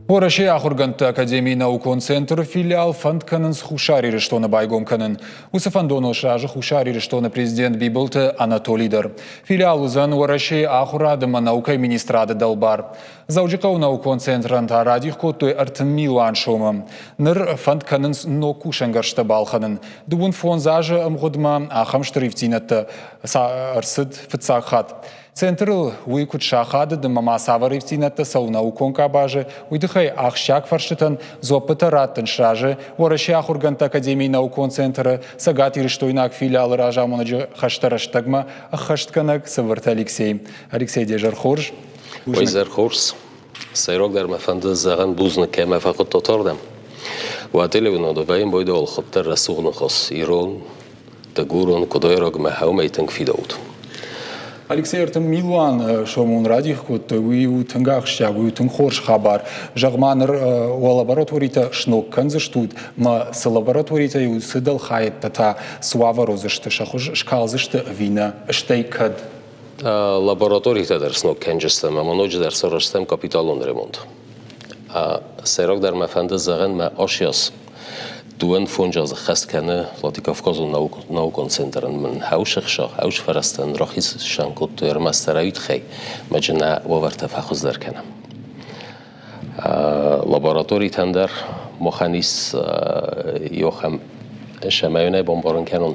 Ораши Ахурганта Академии наукон центр филиал фандканын с хушари рештона байгомканын. Усафандоно шажы хушари рештона президент Бибылты Анатолийдер. Филиал узан Ораши Ахурадыма наукай министрады далбар. Заужикау наукон центран тарадих коттой артмилуан шомам. Ныр фандканын ноку шангаршта балханын. Дубун фон зажы амгудма ахам штрифтинатты арсыд фыцахат. Центрл уйкут шахады дымама саварифтинатты сауна уконка бажы, уйдыхай ахшак фаршытын зопытыраттын шажы, Ораши Ахурганта Академии наукон центры сагат ирыштойнак филиалы ражамоныжы хаштараштагма ахаштканак сывырт Алексей. Алексей Дежархорж. Ойзархорс, сайрок дар мафанды заған бузны кәмә фақыт тотардым. Уателевіно вайым бойды ол құттар расуғны қос ирон, тагурон кудайрог мәхаумайтын фидауд. Алексей Артем Милуан шомун радих кут уи тангах щаг уи тангхорш хабар жагманыр у лабораторита шнок канзыштут ма с лабораторита ю сыдал хайт тата суава розышты шахуж шкалзышты вина штейкад лабораторита дар снок канжыстам амоноҷ дар сорашстам капиталон ремонт сайрок дар мафанды заған ма ашяс دوان فونجاز خست کنه لاتی کافکازو ناوکن سنترن من هاوش خشا هاوش فرستن راخیز شنکوت تویر مستراویت خی مجنه وورت فخوز در کنم لابراتوری تندر مخانیس یوخم شمایونه بمبارن کنن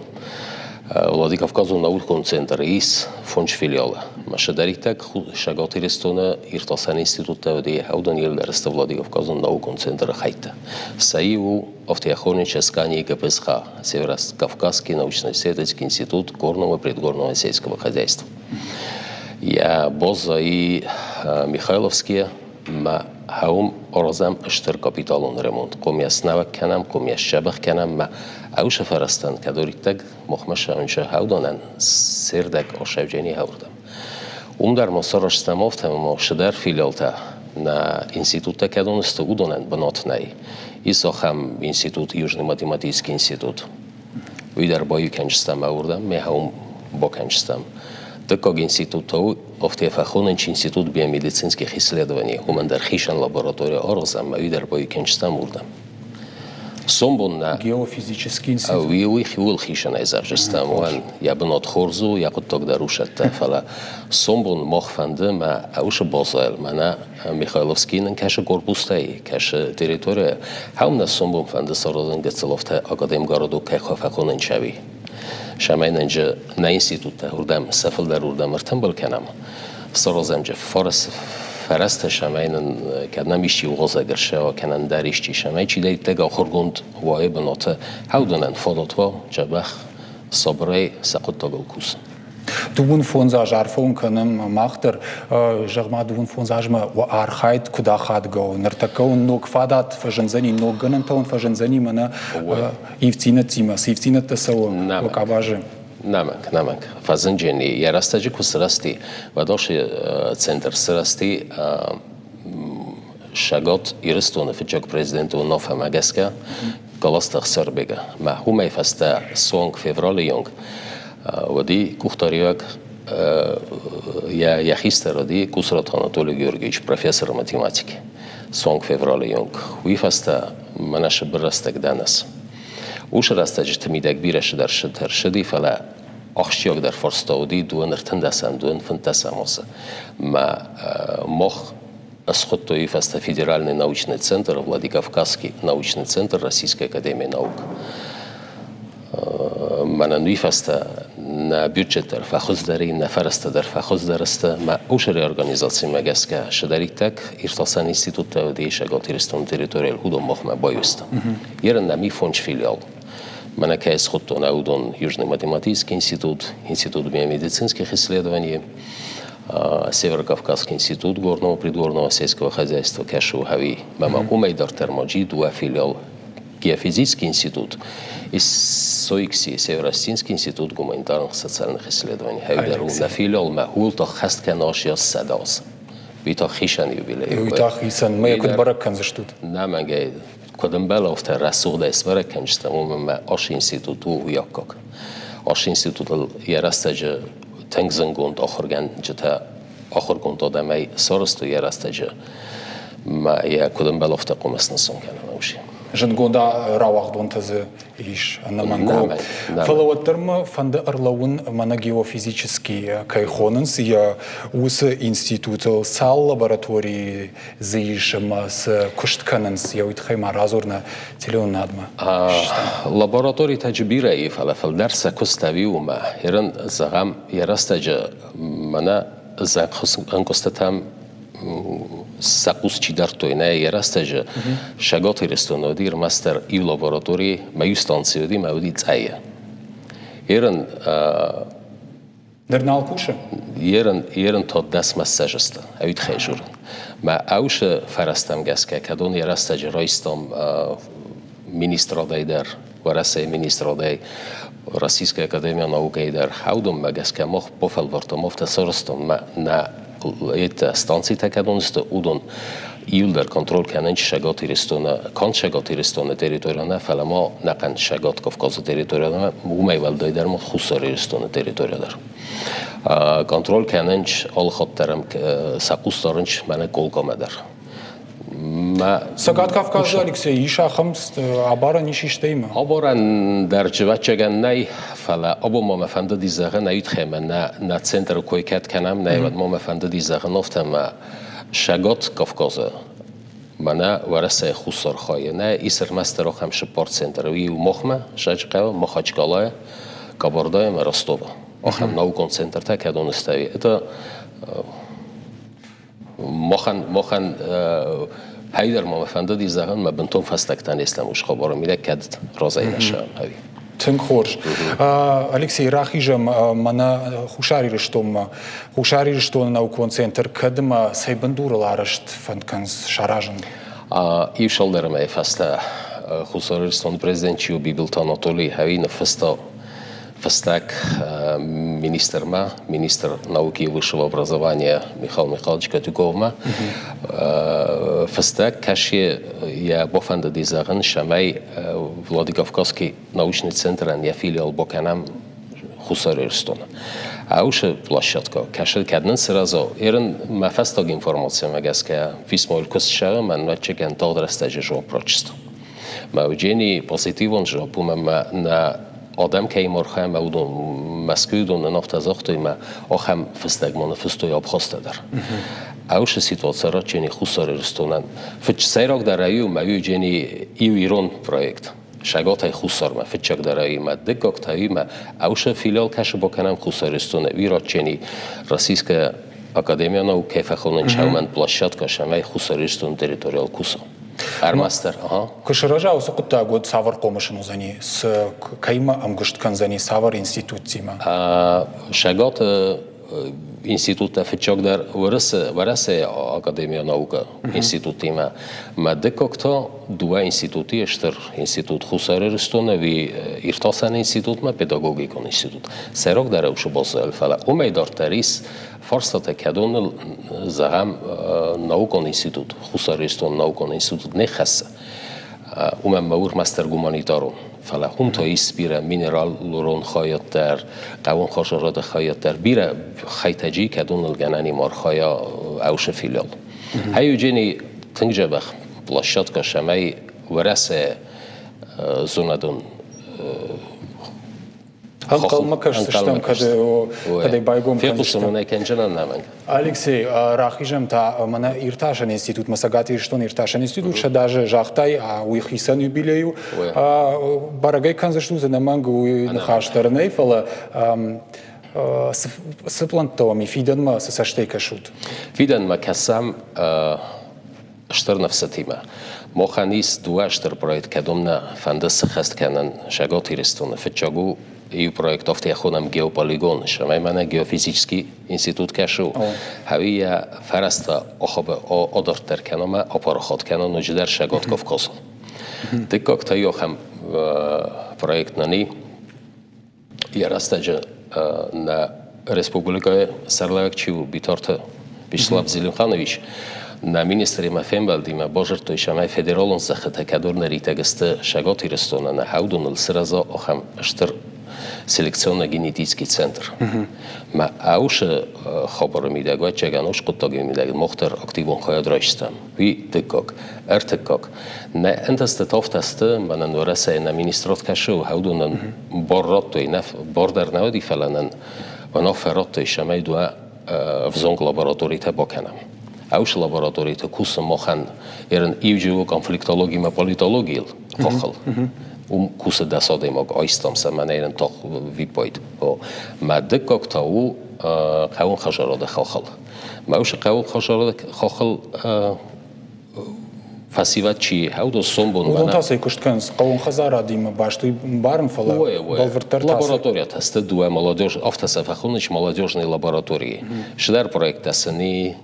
لاتی کافکازو ناوکن سنتر ایس فونج فیلیاله ماشه دریتک شگاتی رستونه ایرتاسن اینستیتوت تودی هودن یل درست لاتی کافکازو ناوکن سنتر خیته سعیو Автоохотничьей ГПСХ, Северо-Кавказский научно-исследовательский институт горного и предгорного сельского хозяйства. Я Боза и Михайловские ма хаум оразам штыр капиталон ремонт. Ком я снавак канам, ком я шабах канам ма ауша фарастан кадориктаг мохмаша унша хаудонан сердак ошавжени хаурдам. Умдар мосараш стамофтам мо шдар филиалта на института кадонста удонан банотнай. Исохам институт, Южный математический институт. Уйдар бою кенчстам аурдам, мехаум бо кенчстам. Таког институту, офтефахоненч институт биомедицинских исследований, умандархишан лаборатория орзам, уйдар бою кенчстам урдам. Сомбон на геофизический институт. Уих улхишан айзавжстам, уан ябнот хорзу, якут тогда рушатта, фала Сомбон мохфанды, ма ауша бозайл, мана Михайловскийнын каша корпустай, каша территория, хаумна Сомбон фанды сародын гацеловта академ городу кайхофахонын чави. Шамайнынжы на институтта урдам, сафылдар урдам ыртын был канам. Сарозамжы فرست شماین کدام ایشی وغزه گرشه و کنن دریشتی شمای چی دید تگ آخر گند وای بناته هودنن فادات و جبخ صبره سقط تا گوکوس. دوون فونزاج عرفون کنم ماختر جغما دوون فونزاج ما و آرخایت کدا خاد گو نرتکون نوک فادات فجنزنی نوک گنن تون فجنزنی منا ایفتینه تیما سیفتینه تسو وکاباجه. نمک فازنجنی یا راستجی کسراستی و داش центр سراستی شگات ایرستونه فجاک پرزیدنت و نوفه مگسکه کلاست خسر بگه ما همه فسته سونگ فevral یونگ و دی کوختاریاک یا خیستر دی کسرات آناتولی گیورگیچ پروفسور ماتماتیک سونگ فevral یونگ وی فسته منش برستک دانس وش راستجی تمیدک بیرش در شدر شدی فلا آخشیاک در فرستادی دوان ارتندسم دوان فنتساموسه ما مخ اسخط توی فست فедеральный научный центр Владикавказский научный центр Российской академии наук من نوی فست на бюджет در فخوز داری نفرست در فخوز درسته ما اوشری ارگانیزاسی مگس که شداری تک ارتاسان اینستیتوت تودی شگاتی رستون تریتوریال هودم مخمه بایست یرن نمی فونج فیلیال من که از خود ناودون Южный математический институт, институт биомедицинских исследований, Северо-Кавказский институт горного предгорного сельского хозяйства Кашу Хави, мама умейдар термоджи, дуа филиал геофизический институт и Сойкси, Северо-Осетинский институт гуманитарных социальных исследований. Хавидеру на филиал махул то хаст канашия садас. Вита хишан юбилей. Вита хисан, мы якут бараккан заштут. Намагай. Кодам белофта расугда эсваракан штаму ма аш институту уякок. Аш институт я растаджа тангзангонд ахорган жата ахоргонд адамай сарасту я растаджа ما يكودن بلوفت قوم اسنسون كان وشي Жангонда равахдонтазы иш наманго. Фалауаттерма фанда арлаун мана геофизический кайхоненс я ус институтал сал лаборатории заишема с куштканенс я уитхайма разорна телеонадма. لابراتوری تجربه ای فلافل درس کستوی و ما هرن زغم یراستج منا زغ انکستم سقوس چی در توی نه یراستج شگاتی رستونادیر مستر ای لابراتوری میوستانسیودی مودی زایه هرن در نالکوشه هرن تا دست مسجسته اوید خیجورن ما اوش فرستم گسکه کدون یراستج رایستم ministrodej der ورسه ministrodej Российской академии наук der хаудом магаске мох пофелвортом офта сорстом на это станции такадонст удон иулдер контрол канен шаготи рестона кон шаготи рестона территорияна фалама нақан шагот Кавказ территорияна умайвалдай der мо хусари рестона территориядар контрол канен ал хоттерам сақустарынч мана колкомадар Сагат Кавказ Алексей Ишахам абара нишиштейма. Абаран در جوچگن نی فلا ابو ما مفند دیزاغ نیت خیمه نه центр کویکت کنم نه ود ما مفند دیزاغ نفتم شگات کافکاز منه ورسه خسر خواهی نه ایسر مستر آخم شپارت سنتروی و مخمه شجقه مخاچکالای کاباردای مرستوبه آخم نو کنسنتر تا کدون استوی اتا مخن هایدر ما مفنده دیزاغن ما بنتون فستکتن اسلاموش خبارو میده کد رازای نشم هایی تن خورش Алексей رخیجم منا خوشاری رشتون نو کنسنتر کدم سایبندور لارشت فندکنز شراجن ایشال درم ای فسته خوشاری رشتون پرزیدنتیو بیبلت آناتولی هایی نفسته Фастак министр науки и высшего образования Михаил Михайлович Катюковма. Фастак каши я бофанда дизаган шамай Владикавказский научный центр, я филиал Боканам Хусарерстона. А уж площадка каши каднен сразу. Ирен мафастаг информация магаске письмо костшага ман вачекан тогдрастаже жо прочисто. Маujeni позитивон жо пума на آدم که ایمارخه ما اودون مسکودون نافت از آخته ما آخم فستگ منفستوی آبخواسته در. اوش سیتواتسا را چنی خوصار رستونن. فچ سیراک در ایو ما ایو جنی ایو ایران پرویکت. شگات های خوصار ما فچک در ایو ما دکاک تایو ما اوش فیلیال کش بکنم خوصار رستونه. وی را چنی راسیسک اکادمیا نو کیف خونن چاومن پلاشات کشم ای خوصار رستون تریتوریال کوسا. Армастер, ага. Кашиража усукутта год савар комышын узани с кайма амгышткан зани савар институцима. Шагат института фичогдар варасе Академия наука институтима. Ма декокто дуа институти эштер институт хусарерстона ви иртасан институт ма педагогикон институт. Серок дара ушу босел фала. Умейдар тарис فرصت کدون زغم ناوکان انستیتوت خسارستون ناوکان انستیتوت نخسته مور مستر گومانیتارون فلا هم تا بیره مینرال لورون خواهد در قوان خاشرات خواهد در بیره خیتجی کدون الگنانی مار خواهد اوش فیلیال هیو جنی تنگجه بخ پلاشات که شمای ورسه زوندون Анкалма кашштам каде байгом Алексей рахижам та мана ирташан институт масагати штон ирташан институт ша даже жахтай а у их исан юбилею барагай канзашту за намангу на хаштарней фала сплантоми фиденма саштейка шут фиденма касам штарна всатима مخانیس دواشتر پروژه کدومنا فندس خست کنن شگاتی رستونه فتچاگو ایو پروژه افتی خونم گیوپولیگون شمای من گیوفیزیکی انستیتوت کشو هویه فرستا آخب آدرتر کنم آپارخات کنن نجدر شگات کافکاس دکاک تایو هم پروژه نانی یراستج na Republika Sarlevakčiu Bitorta Višlav Zilimkhanović na ministrima Fembaldima Božartoj šamaj federalon zahata kador narita gasta šagoti restona na haudunul srazo oham štar селекционно-генетический центр. Ма ауше хабар мидег ва чеганош куттаги мидег мохтер активон хаядраштам. Ви тыкак, эртыкак. Не эндасте тафтасте манан вараса на министрат кашу хаудунан барратто инaf бардер навди фаланан ва нафратто шамай дуа в зонг лабораториите баканам. Ауш лабораториите кус махан ерен ивжу конфликтология ма политология хохал. Кус дасаде маг айстам саманерен тох випойд. Ма дыкак тау قاون خجالات خاخل ماوش قاون خجالات خاخل فسیوت چی هاودو سومبون اون تاسه کشتکنز قاون خزارا دیم باشتوی بارم فلا بالورتر تاسه لابراتورия تاسته دوه молодежь автоса фахунич молодежные лаборатории шдар проект асни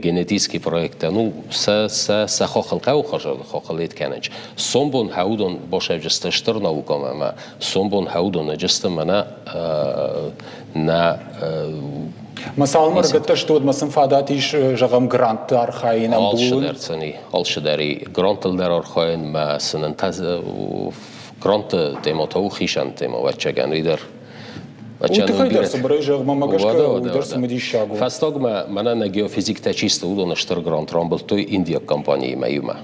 генетический проект ну са хохал قاون خجالات خاخلیت کنج سومبون هاودون باشه جست شتر ناوکام ما سومبون هاودون جست منا نه مثلا مرگت شتود مثلا فاداتیش جغم گرانت آرخاین امبول آلشداری گرانت در آرخاین ما سنن تاز گرانت تیما تاو خیشان تیما و چگان ریدر و تخیل درس برای جغم مگش که درس مدیش شاگو فستاگ ما نه گیوفیزیک تچیست و دو نشتر گرانت رامبل توی ایندیا کمپانی میوما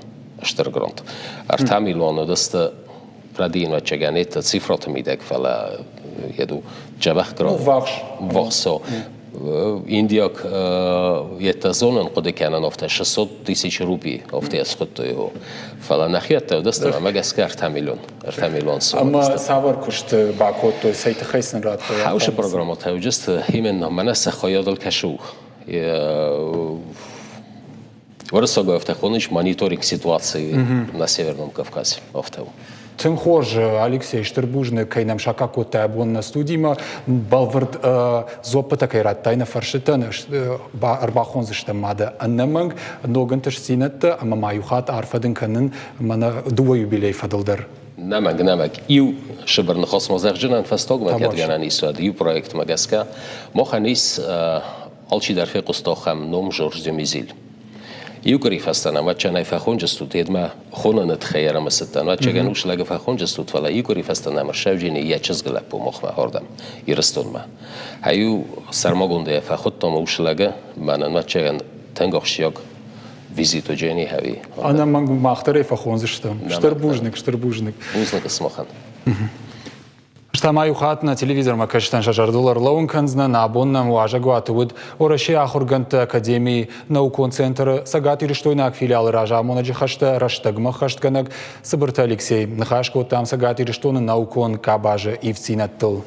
نشتر گرانت ارتامیلوانو دست پردین و چگانیت صفرات میدک فلا یدو جبخ گرانت واخسو Индияк يتزونن قد كانن أفته 600,000 روبي أفته أسقطه هو فلا نخيته ودستنا ما جسكر 4 مليون سو أما سافر كشت باكوتو سيت خيسن رات هاوش برنامجات هاو جست همين مناسة خيال الكشو ورسا أفته خونش مانيتورينج سيتواتسي на Северном Кавказе أفته Тим хоже, Алексей Штербужник, кай нам шака кота бон на студима, балвард зопата кай раттай на фаршитан, арбахон зишта мада аннаманг, ноганташ синатта, ама маюхат арфадын канын, мана дуа юбилей фадалдар. نمک ایو شبر نخواست مزرجنان فستاگ مکد گنانی سواد ایو پروژه مگسکا مخانیس آلچی در فیق استاخم نام جورج دمیزیل ایو کری فستانم و چنای فخونجستود یدم خونه نتخیرم استن و چگنوش لگه فخونجستود فلا ایو کری فستانم شوجینی یه چیز گلپ و مخ مهاردم یرستون ما هیو سرماگونده فخودتام وش لگه منن و چگن تنگخشیاگ ویزیتو جنی هوی. آنها من مختاری فخونزشتم. شتربوجنک. بوزنک اسمخان. Штамаю хат на телевизор макаштан шажардулар лаунканзна на абоннам уажагу атуд ораши ахургант академии наукон центр сагати риштойнак филиал ража монаджи хашта раштагма хаштганак Сабырта Алексей нахашко там сагати риштона наукон кабаже и вцинаттыл.